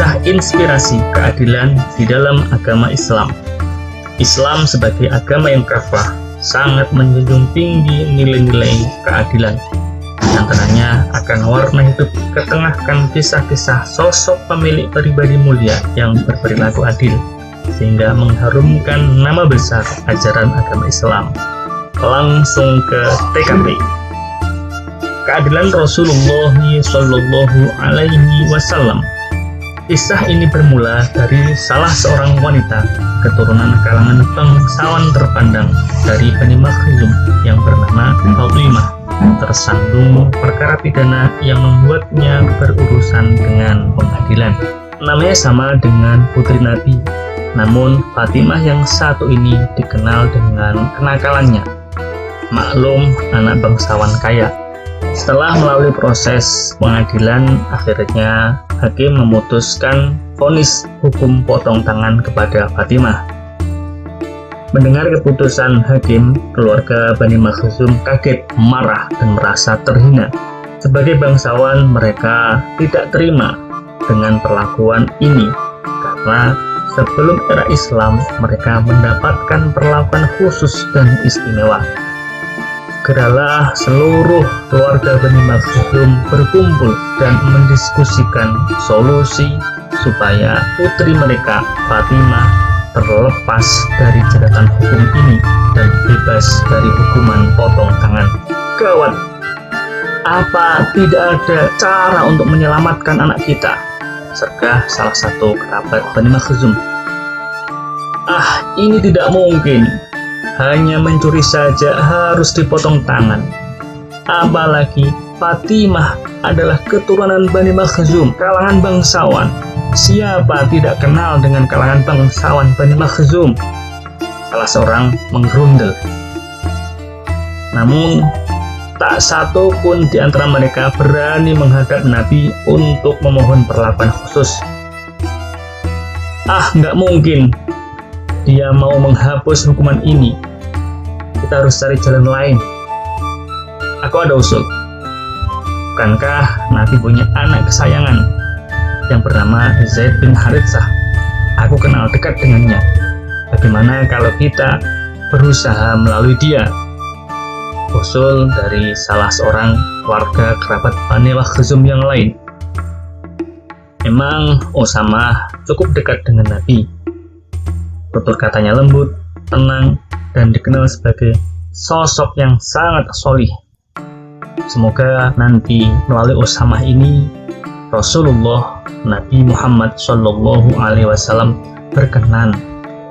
Kisah inspirasi keadilan di dalam agama Islam. Islam sebagai agama yang kafah sangat menjunjung tinggi nilai-nilai keadilan. Di antaranya akan warna hidup ketengahkan kisah-kisah sosok pemilik pribadi mulia yang berperilaku adil, sehingga mengharumkan nama besar ajaran agama Islam. Langsung ke TKP. Keadilan Rasulullah Shallallahu Alaihi Wasallam. Kisah ini bermula dari salah seorang wanita keturunan kalangan bangsawan terpandang dari Bani Makhzum yang bernama Fatimah tersandung perkara pidana yang membuatnya berurusan dengan pengadilan. Namanya sama dengan putri Nabi, namun Fatimah yang satu ini dikenal dengan kenakalannya. Maklum, anak bangsawan kaya. Setelah melalui proses pengadilan, akhirnya hakim memutuskan vonis hukum potong tangan kepada Fatimah. Mendengar keputusan hakim, keluarga Bani Makhzum kaget, marah, dan merasa terhina. Sebagai bangsawan, mereka tidak terima dengan perlakuan ini, karena sebelum era Islam, mereka mendapatkan perlakuan khusus dan istimewa. Segeralah seluruh keluarga Bani Makhzum berkumpul dan mendiskusikan solusi supaya putri mereka, Fatimah, terlepas dari jeratan hukum ini dan bebas dari hukuman potong tangan. Gawat! Apa tidak ada cara untuk menyelamatkan anak kita? Sergah salah satu kerabat Bani Makhzum. Ini tidak mungkin. Hanya mencuri saja harus dipotong tangan. Apalagi Fatimah adalah keturunan Bani Makhzum, kalangan bangsawan. Siapa tidak kenal dengan kalangan bangsawan Bani Makhzum? Salah seorang menggerundel. Namun, tak satu pun di antara mereka berani menghadap Nabi untuk memohon perlakuan khusus. Nggak mungkin. Dia mau menghapus hukuman ini. Kita harus cari jalan lain. Aku ada usul. Bukankah Nabi punya anak kesayangan yang bernama Zaid bin Haritsah? Aku kenal dekat dengannya. Bagaimana kalau kita berusaha melalui dia? Usul dari salah seorang warga kerabat Bani Makhzum yang lain. Memang Usamah cukup dekat dengan Nabi. Tutur katanya lembut, tenang, dan dikenal sebagai sosok yang sangat sholih. Semoga nanti melalui Usamah ini Rasulullah Nabi Muhammad Shallallahu Alaihi Wasallam berkenan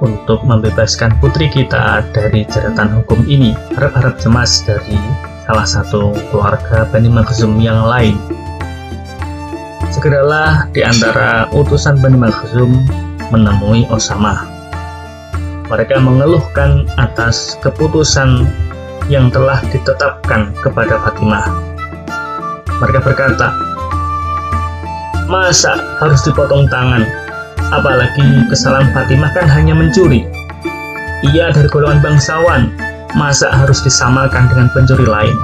untuk membebaskan putri kita dari jeratan hukum ini. Harap-harap cemas dari salah satu keluarga Bani Makhzum yang lain. Segeralah di antara utusan Bani Makhzum menemui Usamah. Mereka mengeluhkan atas keputusan yang telah ditetapkan kepada Fatimah. Mereka berkata, masa harus dipotong tangan? Apalagi kesalahan Fatimah kan hanya mencuri. Ia dari golongan bangsawan, masa harus disamakan dengan pencuri lain?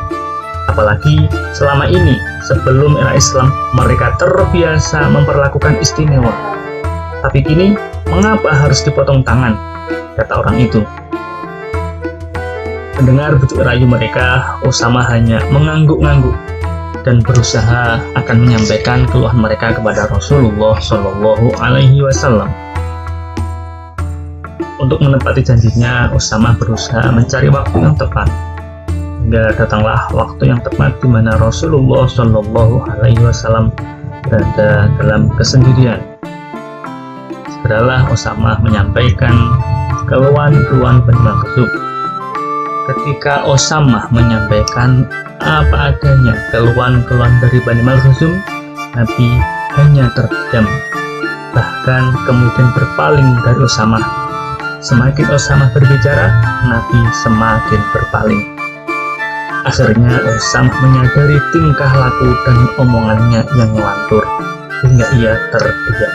Apalagi selama ini, sebelum era Islam, mereka terbiasa memperlakukan istimewa. Tapi kini, mengapa harus dipotong tangan? Kata orang itu. Mendengar bujuk rayu mereka, Usamah hanya mengangguk-ngangguk dan berusaha akan menyampaikan keluhan mereka kepada Rasulullah Shallallahu Alaihi Wasallam. Untuk menepati janjinya, Usamah berusaha mencari waktu yang tepat. Hingga datanglah waktu yang tepat di mana Rasulullah Shallallahu Alaihi Wasallam berada dalam kesendirian. Segeralah Usamah menyampaikan keluhan-keluhan Bani Makhzum. Ketika Usamah menyampaikan apa adanya keluhan-keluhan dari Bani Makhzum, Nabi hanya terdiam, bahkan kemudian berpaling dari Usamah. Semakin Usamah berbicara, Nabi semakin berpaling. Akhirnya Usamah menyadari tingkah laku dan omongannya yang ngelantur, hingga ia terdiam.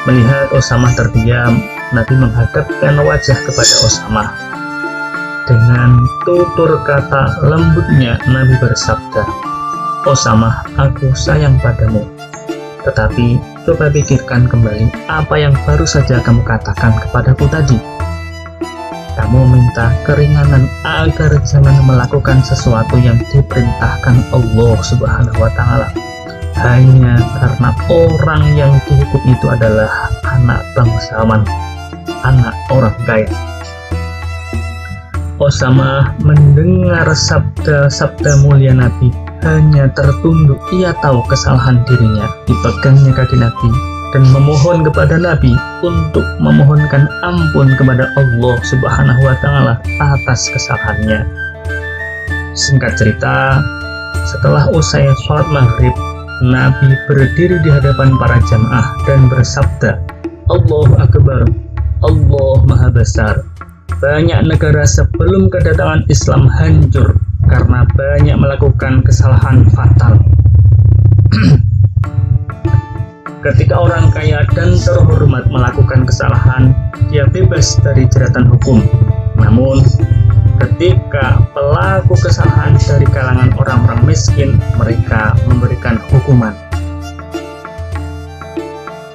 Melihat Usamah terdiam, Nabi menghadapkan wajah kepada Usamah. Dengan tutur kata lembutnya, Nabi bersabda, Usamah, aku sayang padamu, tetapi Coba pikirkan kembali apa yang baru saja kamu katakan kepadaku tadi. Kamu minta keringanan agar jangan melakukan sesuatu yang diperintahkan Allah Subhanahu wa Ta'ala, hanya karena orang yang dihukum itu adalah anak bangsawan, anak orang kaya. Osama mendengar sabda mulia Nabi, hanya tertunduk. Ia tahu kesalahan dirinya, dipegangnya kaki Nabi dan memohon kepada Nabi untuk memohonkan ampun kepada Allah Subhanahu wa Ta'ala atas kesalahannya. Singkat cerita, setelah usai sholat maghrib, Nabi berdiri di hadapan para jamaah dan bersabda, Allahu Akbar, Allah Maha Besar. Banyak negara sebelum kedatangan Islam hancur karena banyak melakukan kesalahan fatal. Ketika orang kaya dan terhormat melakukan kesalahan, dia bebas dari jeratan hukum. Namun, ketika pelaku kesalahan dari kalangan orang-orang miskin, mereka memberikan hukuman.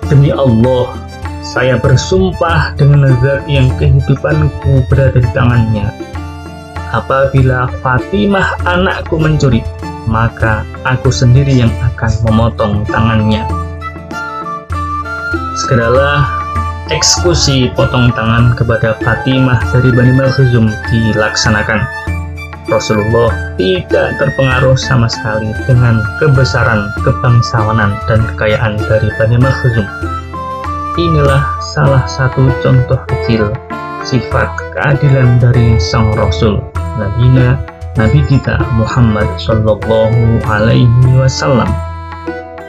Demi Allah, saya bersumpah dengan zat yang kehidupanku berada di tangannya. Apabila Fatimah anakku mencuri, maka aku sendiri yang akan memotong tangannya. Segeralah eksekusi potong tangan kepada Fatimah dari Bani Makhzum dilaksanakan. Rasulullah tidak terpengaruh sama sekali dengan kebesaran, kebangsawanan, dan kekayaan dari Bani Makhzum. Inilah salah satu contoh kecil sifat keadilan dari sang Rasul, Nabi kita Muhammad Shallallahu Alaihi Wasallam.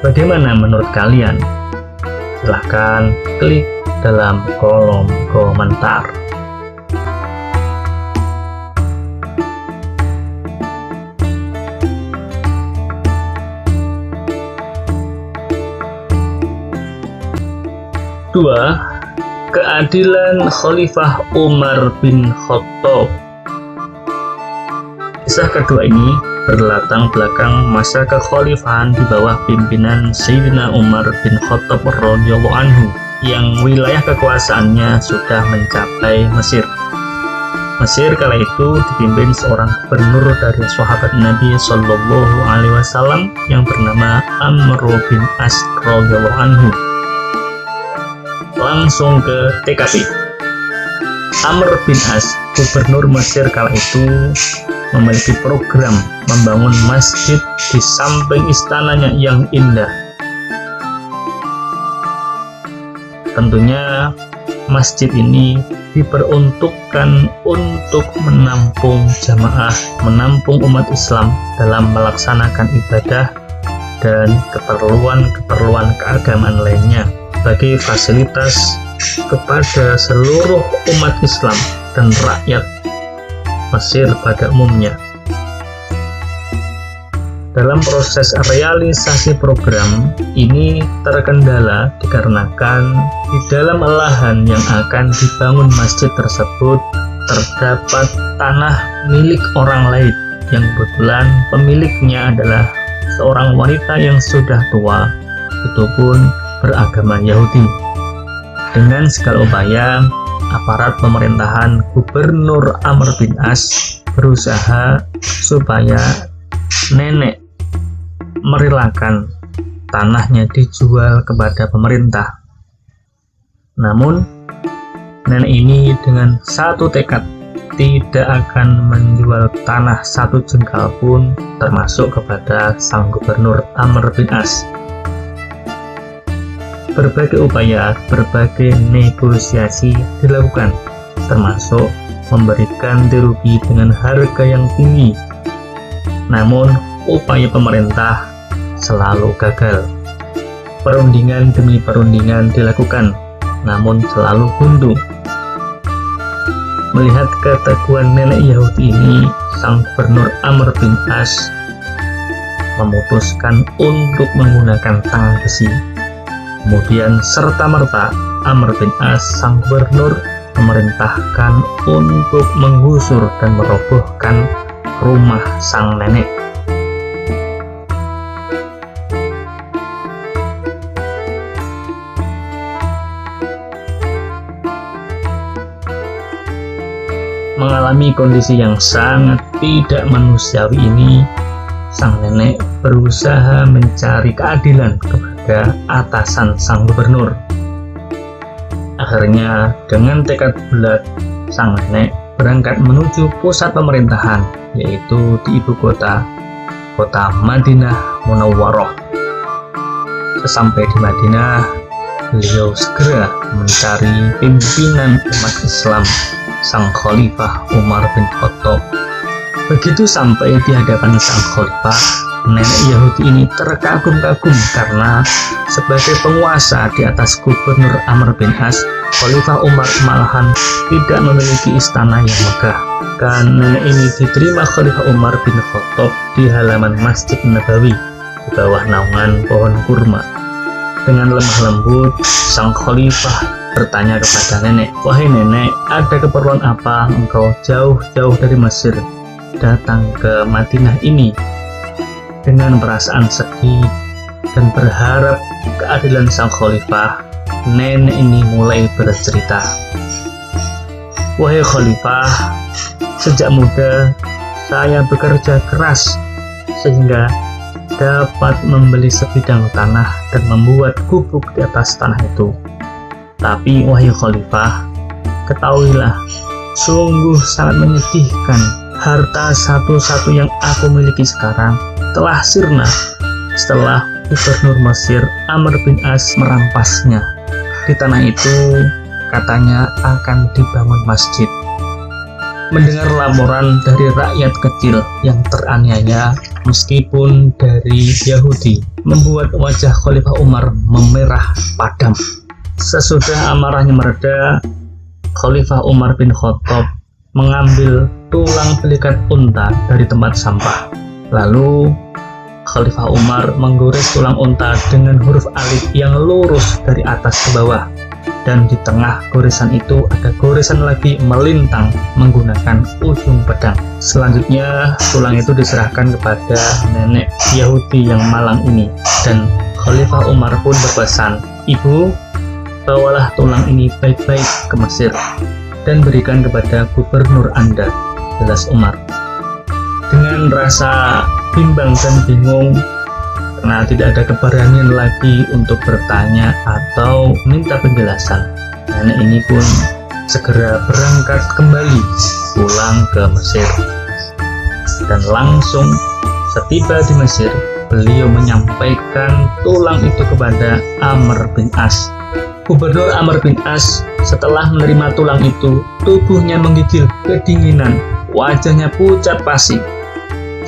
Bagaimana menurut kalian? Silahkan klik dalam kolom komentar. Dua, keadilan Khalifah Umar bin Khattab. Kisah kedua ini berlatar belakang masa kekhalifahan di bawah pimpinan Sayyidina Umar bin Khattab radhiyallahu anhu yang wilayah kekuasaannya sudah mencapai Mesir. Mesir kala itu dipimpin seorang gubernur dari sahabat Nabi Shallallahu Alaihi Wasallam yang bernama Amr bin As radhiyallahu anhu. Langsung ke TKP. Amr bin As, gubernur Mesir kala itu, memiliki program membangun masjid di samping istananya yang indah. Tentunya masjid ini diperuntukkan untuk menampung jamaah, menampung umat Islam dalam melaksanakan ibadah dan keperluan keagamaan lainnya sebagai fasilitas kepada seluruh umat Islam dan rakyat Mesir pada umumnya. Dalam proses realisasi program ini terkendala dikarenakan di dalam lahan yang akan dibangun masjid tersebut terdapat tanah milik orang lain yang kebetulan pemiliknya adalah seorang wanita yang sudah tua, itu pun beragama Yahudi. Dengan segala upaya, aparat pemerintahan Gubernur Amr bin As berusaha supaya nenek merelakan tanahnya dijual kepada pemerintah. Namun, nenek ini dengan satu tekad tidak akan menjual tanah satu jengkal pun termasuk kepada sang Gubernur Amr bin As. Berbagai upaya, berbagai negosiasi dilakukan, termasuk memberikan ganti rugi dengan harga yang tinggi. Namun, upaya pemerintah selalu gagal. Perundingan demi perundingan dilakukan, namun selalu buntu. Melihat keteguhan nenek Yahudi ini, sang Gubernur Amr bin As memutuskan untuk menggunakan tangan besi. Kemudian serta-merta Amr bin As, sang gubernur, memerintahkan untuk menggusur dan merobohkan rumah sang nenek. mengalami kondisi yang sangat tidak manusiawi ini, sang nenek berusaha mencari keadilan kepada atasan sang gubernur. Akhirnya, dengan tekad bulat, sang nenek berangkat menuju pusat pemerintahan, yaitu di ibu kota Madinah Munawwaroh. Sesampai di Madinah, beliau segera mencari pimpinan umat Islam, sang Khalifah Umar bin Khattab. Begitu sampai di hadapan sang Khalifah, nenek Yahudi ini terkagum-kagum karena sebagai penguasa di atas Gubernur Amr bin As, Khalifah Umar malahan tidak memiliki istana yang megah. Dan nenek ini diterima Khalifah Umar bin Khattab di halaman Masjid Nabawi di bawah naungan pohon kurma. Dengan lemah lembut, sang Khalifah bertanya kepada nenek, "Wahai nenek, ada keperluan apa engkau jauh-jauh dari Mesir datang ke Madinah ini?" Dengan perasaan sedih dan berharap keadilan sang Khalifah, nenek ini mulai bercerita. "Wahai Khalifah, sejak muda saya bekerja keras sehingga dapat membeli sebidang tanah dan membuat gubuk di atas tanah itu. Tapi wahai Khalifah, ketahuilah, sungguh sangat menyedihkan, harta satu-satu yang aku miliki sekarang telah sirna setelah Gubernur Mesir Amr bin As merampasnya. Di tanah itu katanya akan dibangun masjid." Mendengar laporan dari rakyat kecil yang teraniaya meskipun dari Yahudi, membuat wajah Khalifah Umar memerah padam. Sesudah amarahnya mereda, Khalifah Umar bin Khattab mengambil tulang belikat unta dari tempat sampah. Lalu Khalifah Umar menggores tulang unta dengan huruf alif yang lurus dari atas ke bawah, dan di tengah goresan itu ada goresan lagi melintang menggunakan ujung pedang. Selanjutnya tulang itu diserahkan kepada nenek Yahudi yang malang ini, dan Khalifah Umar pun berpesan, "Ibu, bawalah tulang ini baik-baik ke Mesir dan berikan kepada gubernur Anda," jelas Umar. Dengan rasa bimbang dan bingung karena tidak ada keberanian lagi untuk bertanya atau minta penjelasan, nenek ini pun segera berangkat kembali pulang ke Mesir. Dan langsung setiba di Mesir, beliau menyampaikan tulang itu kepada Amr bin As. Gubernur Amr bin As setelah menerima tulang itu, tubuhnya menggigil kedinginan, wajahnya pucat pasi.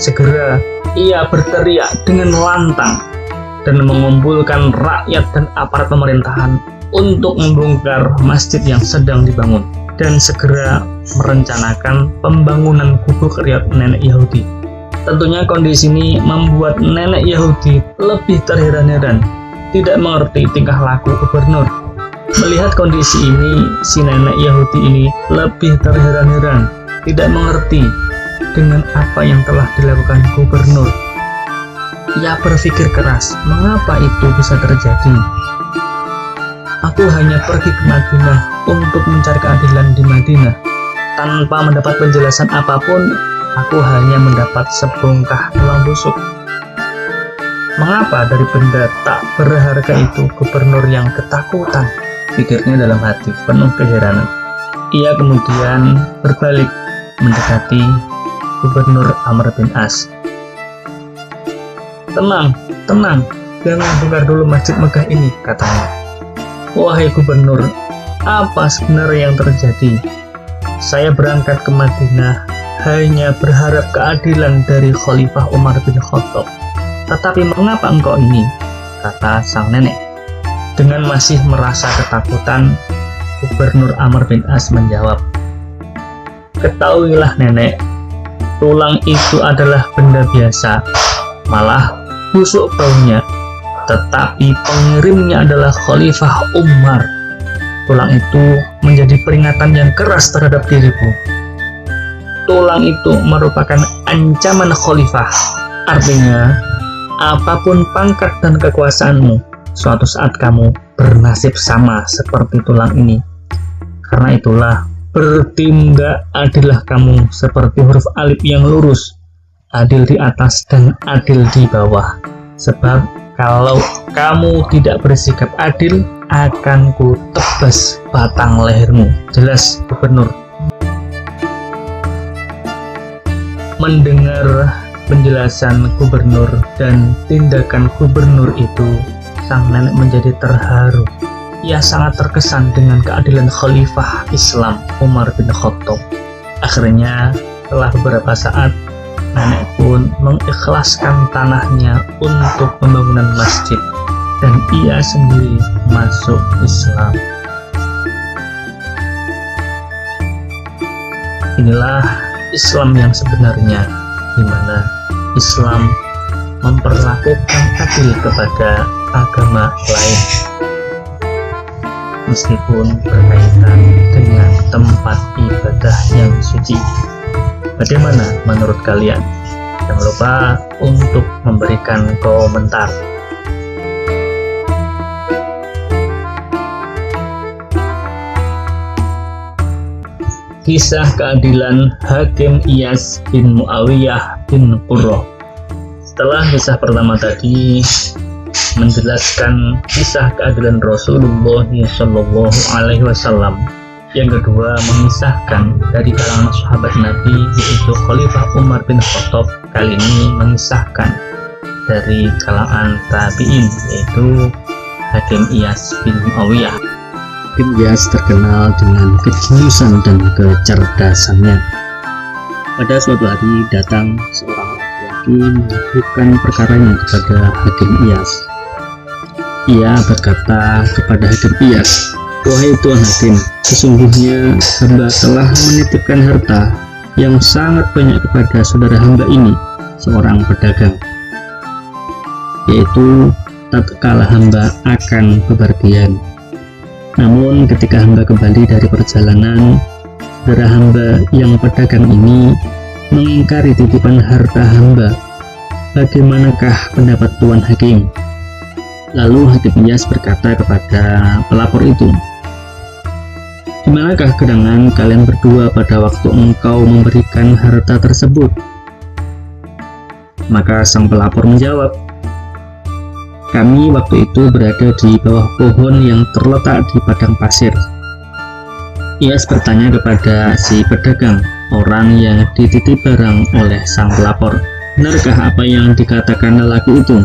Segera ia berteriak dengan lantang dan mengumpulkan rakyat dan aparat pemerintahan untuk membongkar masjid yang sedang dibangun dan segera merencanakan pembangunan gubuk riat nenek Yahudi. Tentunya kondisi ini membuat nenek Yahudi lebih terheran-heran, tidak mengerti tingkah laku gubernur. Melihat kondisi ini, si nenek Yahudi ini lebih terheran-heran, tidak mengerti dengan apa yang telah dilakukan gubernur. Ia berpikir keras, mengapa itu bisa terjadi? Aku hanya pergi ke Madinah untuk mencari keadilan di Madinah. Tanpa mendapat penjelasan apapun, aku hanya mendapat sebongkah tulang busuk. Mengapa dari benda tak berharga itu gubernur yang ketakutan? Pikirnya dalam hati penuh keheranan. Ia kemudian berbalik mendekati Gubernur Amr bin As. Tenang, jangan bongkar dulu masjid megah ini," katanya. "Wahai gubernur, apa sebenarnya yang terjadi? Saya berangkat ke Madinah hanya berharap keadilan dari Khalifah Umar bin Khattab. Tetapi mengapa engkau ini?" kata sang nenek. Dengan masih merasa ketakutan, Gubernur Amr bin As menjawab, "Ketahuilah nenek, tulang itu adalah benda biasa, malah busuk baunya, tetapi pengirimnya adalah Khalifah Umar. Tulang itu menjadi peringatan yang keras terhadap diriku. Tulang itu merupakan ancaman Khalifah, artinya apapun pangkat dan kekuasaanmu, suatu saat kamu bernasib sama seperti tulang ini. Karena itulah Bertindak adillah kamu seperti huruf alif yang lurus, adil di atas dan adil di bawah. Sebab kalau kamu tidak bersikap adil, akan ku tebas batang lehermu. Jelas, Gubernur. Mendengar penjelasan Gubernur dan tindakan Gubernur itu, sang nenek menjadi terharu. Ia sangat terkesan dengan keadilan Khalifah Islam Umar bin Khattab. Akhirnya, setelah beberapa saat, nenek pun mengikhlaskan tanahnya untuk pembangunan masjid, dan ia sendiri masuk Islam. Inilah Islam yang sebenarnya, di mana Islam memperlakukan adil kepada agama lain, meskipun berkaitan dengan tempat ibadah yang suci. Bagaimana menurut kalian? Jangan lupa untuk memberikan komentar. Kisah keadilan Hakim Iyas bin Muawiyah bin Qurrah. Setelah kisah pertama tadi menjelaskan kisah keadilan Rasulullah SAW, yang kedua mengisahkan dari kalangan sahabat Nabi, yaitu Khalifah Umar bin Khattab. Kali ini mengisahkan dari kalangan tabi'in, yaitu Hakim Iyas bin Muawiyah. Hakim Iyas terkenal dengan kejeniusan dan kecerdasannya. Pada suatu hari datang seorang laki-laki mengajukan perkaranya kepada Hakim Iyas. Ia berkata kepada Hakim Iyas, "Wahai Tuan Hakim, sesungguhnya hamba telah menitipkan harta yang sangat banyak kepada saudara hamba ini, seorang pedagang. Yaitu tatkala hamba akan bepergian. Namun ketika hamba kembali dari perjalanan, saudara hamba yang pedagang ini mengingkari titipan harta hamba. Bagaimanakah pendapat Tuan Hakim?" Lalu Hakim Iyas berkata kepada pelapor itu, "Di manakah gerangan kalian berdua pada waktu engkau memberikan harta tersebut?" Maka sang pelapor menjawab, "Kami waktu itu berada di bawah pohon yang terletak di padang pasir." Iyas bertanya kepada si pedagang, orang yang dititip barang oleh sang pelapor, "Benarkah apa yang dikatakan lelaki itu?"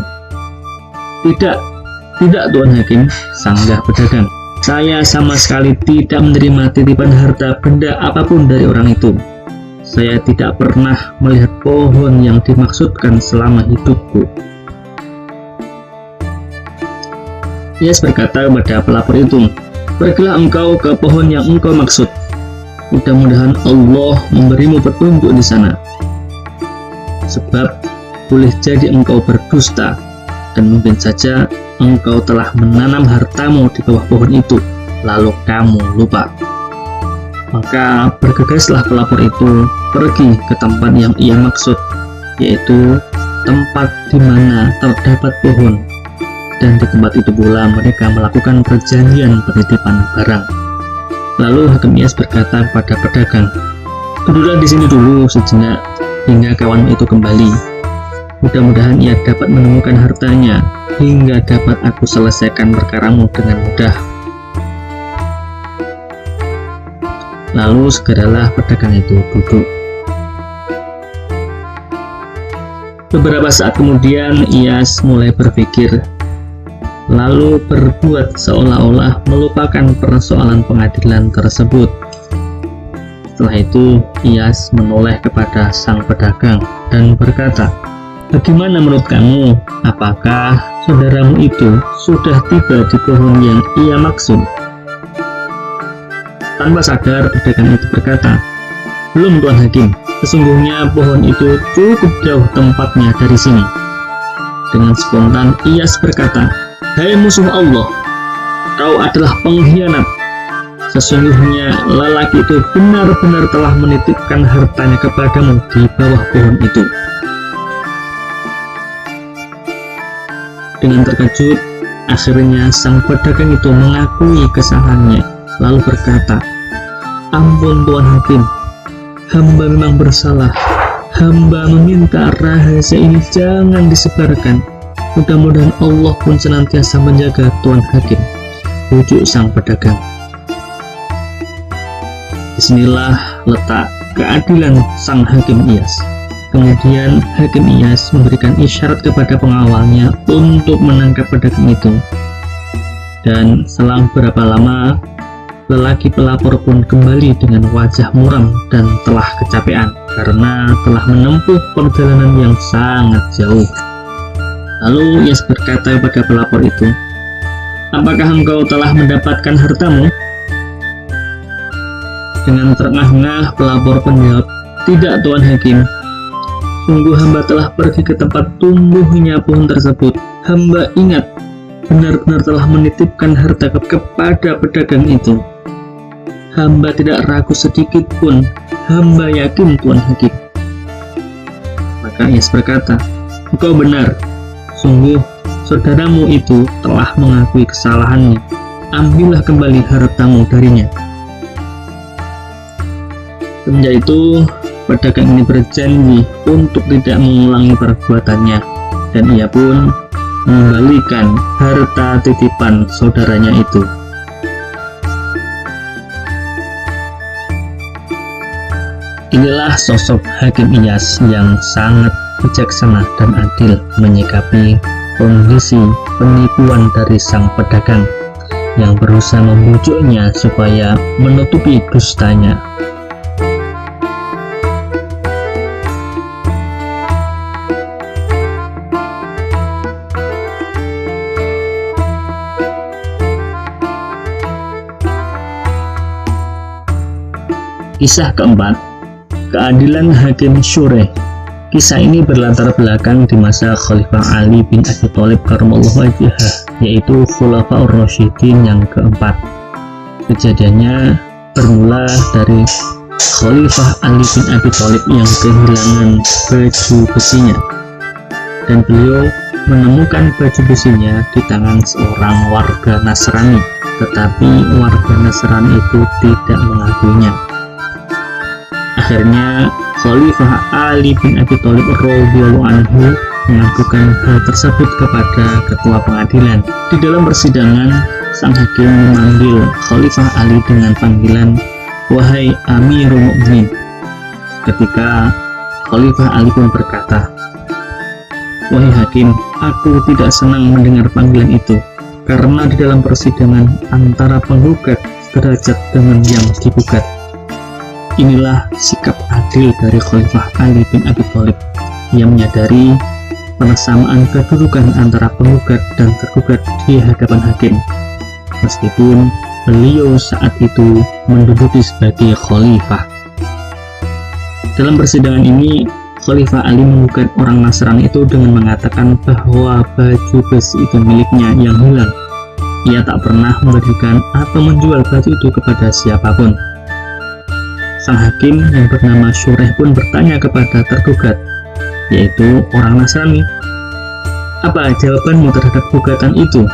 Tidak Tuan Hakim," sanggah pedagang. "Saya sama sekali tidak menerima titipan harta benda apapun dari orang itu. Saya tidak pernah melihat pohon yang dimaksudkan selama hidupku." Iyas berkata kepada pelapor itu, "Pergilah engkau ke pohon yang engkau maksud. Mudah-mudahan Allah memberimu petunjuk di sana. Sebab boleh jadi engkau berdusta, dan mungkin saja engkau telah menanam hartamu di bawah pohon itu, lalu kamu lupa." Maka bergegaslah pelapor itu pergi ke tempat yang ia maksud, yaitu tempat di mana terdapat pohon, dan di tempat itu pula mereka melakukan perjanjian penitipan barang. Lalu Hakim Iyas berkata kepada pedagang, "Duduklah di sini dulu sejenak hingga kawan itu kembali. Mudah-mudahan ia dapat menemukan hartanya hingga dapat aku selesaikan perkaramu dengan mudah." Lalu segeralah pedagang itu duduk. Beberapa saat kemudian Iyas mulai berpikir, lalu berbuat seolah-olah melupakan persoalan pengadilan tersebut. Setelah itu Iyas menoleh kepada sang pedagang dan berkata, "Bagaimana menurut kamu? Apakah saudaramu itu sudah tiba di pohon yang ia maksud?" Tanpa sadar pedagang itu berkata, "Belum Tuan Hakim, sesungguhnya pohon itu cukup jauh tempatnya dari sini." Dengan spontan Iyas berkata, "Hai musuh Allah, kau adalah pengkhianat. Sesungguhnya lelaki itu benar-benar telah menitipkan hartanya kepadamu di bawah pohon itu." Dengan terkejut, akhirnya sang pedagang itu mengakui kesalahannya, lalu berkata, ampun Tuan Hakim, hamba memang bersalah. Hamba meminta rahasia ini jangan disebarkan. Mudah-mudahan Allah pun senantiasa menjaga Tuan Hakim, ujuk sang pedagang. Disinilah letak keadilan sang Hakim Iyas. Kemudian Hakim Iyas memberikan isyarat kepada pengawalnya untuk menangkap pedagang itu. Dan selang beberapa lama, lelaki pelapor pun kembali dengan wajah muram dan telah kecapean karena telah menempuh perjalanan yang sangat jauh. Lalu Iyas berkata kepada pelapor itu, "Apakah engkau telah mendapatkan hartamu?" Dengan terengah-engah pelapor menjawab, "Tidak Tuan Hakim. Sungguh hamba telah pergi ke tempat tumbuhnya pohon tersebut. Hamba ingat benar-benar telah menitipkan harta kepada pedagang itu. Hamba tidak ragu sedikit pun. Hamba yakin Tuan Hakim." Maka Iyas berkata, "Engkau benar. Sungguh saudaramu itu telah mengakui kesalahannya. Ambillah kembali hartamu darinya." Semenjak itu, pedagang ini berjanji untuk tidak mengulangi perbuatannya, dan ia pun mengembalikan harta titipan saudaranya itu. Inilah sosok Hakim Iyas yang sangat bijaksana dan adil menyikapi kondisi penipuan dari sang pedagang yang berusaha membujuknya supaya menutupi dustanya. Kisah keempat, keadilan Hakim Syureh. Kisah ini berlatar belakang di masa Khalifah Ali bin Abi Thalib karramallahu wajhah, yaitu Khulafaur Rasyidin yang keempat. Kejadiannya bermula dari Khalifah Ali bin Abi Thalib yang kehilangan baju besinya, dan beliau menemukan baju besinya di tangan seorang warga Nasrani, tetapi warga Nasrani itu tidak mengakuinya. Akhirnya Khalifah Ali bin Abi Thalib radhiyallahu anhu mengadukan hal tersebut kepada ketua pengadilan. Di dalam persidangan, sang hakim memanggil Khalifah Ali dengan panggilan "Wahai Amirul Mukminin." Ketika Khalifah Ali pun berkata, "Wahai hakim, aku tidak senang mendengar panggilan itu, karena di dalam persidangan antara penggugat sederajat dengan yang digugat." Inilah sikap adil dari Khalifah Ali bin Abi Thalib yang menyadari persamaan kedudukan antara penggugat dan tergugat di hadapan hakim, meskipun beliau saat itu menduduki sebagai khalifah. Dalam persidangan ini, Khalifah Ali menggugat orang Nasrani itu dengan mengatakan bahwa baju besi itu miliknya yang hilang. Ia tak pernah membagikan atau menjual baju itu kepada siapapun. Sang hakim yang bernama Syureh pun bertanya kepada tergugat, yaitu orang Nasrani, "Apa jawabanmu terhadap gugatan itu?"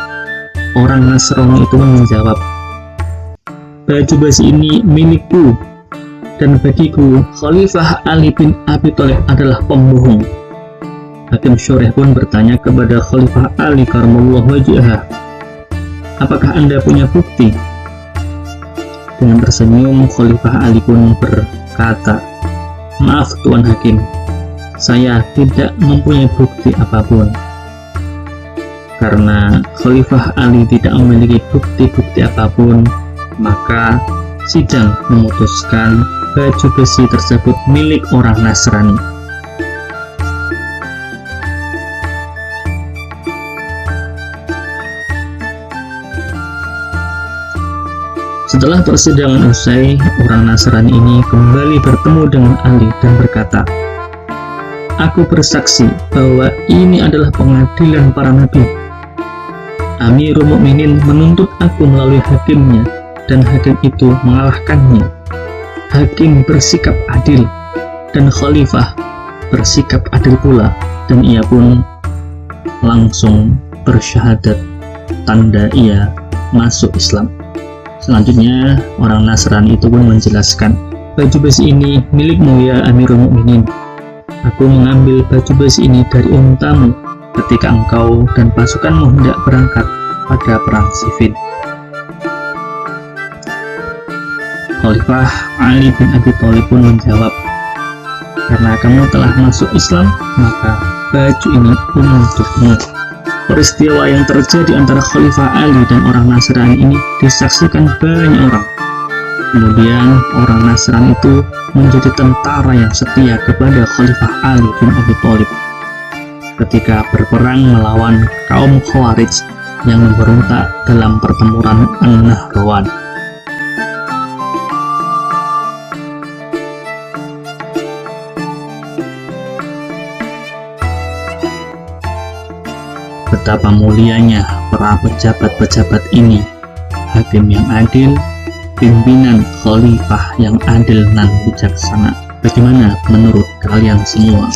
Orang Nasrani itu menjawab, "Baju besi ini milikku, dan bagiku Khalifah Ali bin Abi Thalib adalah pembohong." Hakim Syureh pun bertanya kepada Khalifah Ali karramallahu wajhah, "Apakah Anda punya bukti?" Dengan tersenyum, Khalifah Ali pun berkata, "Maaf Tuan Hakim, saya tidak mempunyai bukti apapun." Karena Khalifah Ali tidak memiliki bukti-bukti apapun, maka sidang memutuskan baju besi tersebut milik orang Nasrani. Setelah persidangan usai, orang Nasrani ini kembali bertemu dengan Ali dan berkata, "Aku bersaksi bahwa ini adalah pengadilan para nabi. Amirul Mukminin menuntut aku melalui hakimnya, dan hakim itu mengalahkannya. Hakim bersikap adil, dan khalifah bersikap adil pula." Dan ia pun langsung bersyahadat, tanda ia masuk Islam. Selanjutnya, orang Nasrani itu pun menjelaskan, baju besi ini milikmu ya Amirul Mukminin. Aku mengambil baju besi ini dari untamu ketika engkau dan pasukanmu hendak berangkat pada perang Siffin. Khalifah Ali bin Abi Thalib pun menjawab, karena kamu telah masuk Islam, maka baju ini untukmu. Peristiwa yang terjadi antara Khalifah Ali dan orang Nasrani ini disaksikan banyak orang. Kemudian orang Nasrani itu menjadi tentara yang setia kepada Khalifah Ali bin Abi Thalib ketika berperang melawan kaum Khawarij yang memberontak dalam pertempuran An-Nahrawan. Betapa mulianya para pejabat-pejabat ini, hakim yang adil, pimpinan khalifah yang adil dan bijaksana. Bagaimana menurut kalian semua?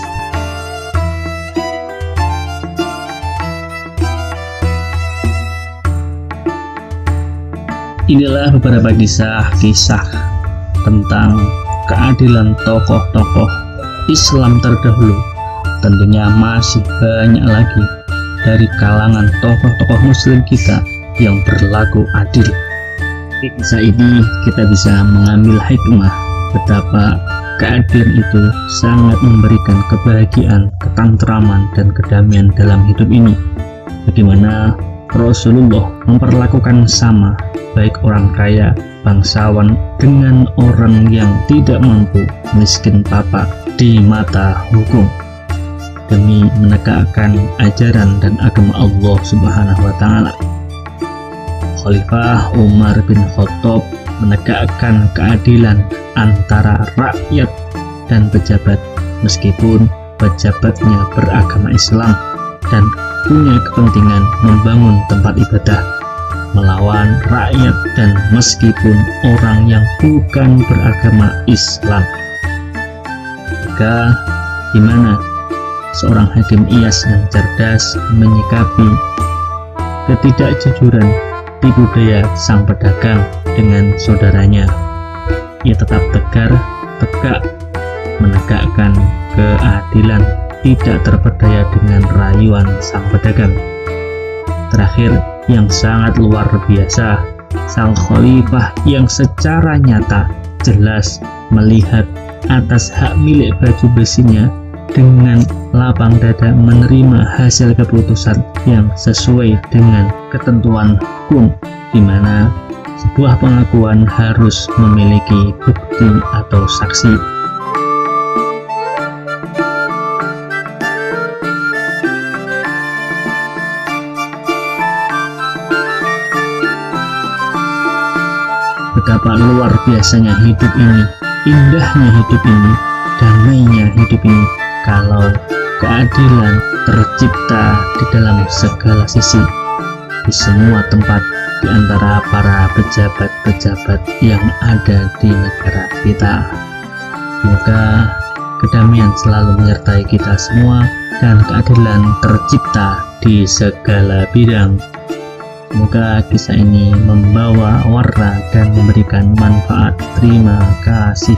Inilah beberapa kisah-kisah tentang keadilan tokoh-tokoh Islam terdahulu. Tentunya masih banyak lagi dari kalangan tokoh-tokoh muslim kita yang berlaku adil. Di kisah ini kita bisa mengambil hikmah betapa keadilan itu sangat memberikan kebahagiaan, ketentraman, dan kedamaian dalam hidup ini. Bagaimana Rasulullah memperlakukan sama baik orang kaya, bangsawan dengan orang yang tidak mampu, miskin papa di mata hukum, demi menegakkan ajaran dan agama Allah Subhanahu wa Ta'ala. Khalifah Umar bin Khattab menegakkan keadilan antara rakyat dan pejabat, meskipun pejabatnya beragama Islam dan punya kepentingan membangun tempat ibadah, melawan rakyat dan meskipun orang yang bukan beragama Islam. Maka gimana seorang hakim Iyas yang cerdas menyikapi ketidakjujuran di budaya sang pedagang dengan saudaranya? Ia tetap tegar, tegak, menegakkan keadilan, tidak terpedaya dengan rayuan sang pedagang. Terakhir, yang sangat luar biasa, sang khalifah yang secara nyata jelas melihat atas hak milik baju besinya dengan lapang dada menerima hasil keputusan yang sesuai dengan ketentuan hukum, di mana sebuah pengakuan harus memiliki bukti atau saksi. Betapa luar biasanya hidup ini, indahnya hidup ini, damainya hidup ini, kalau keadilan tercipta di dalam segala sisi, di semua tempat, di antara para pejabat-pejabat yang ada di negara kita. Semoga kedamaian selalu menyertai kita semua dan keadilan tercipta di segala bidang. Semoga kisah ini membawa warna dan memberikan manfaat. Terima kasih.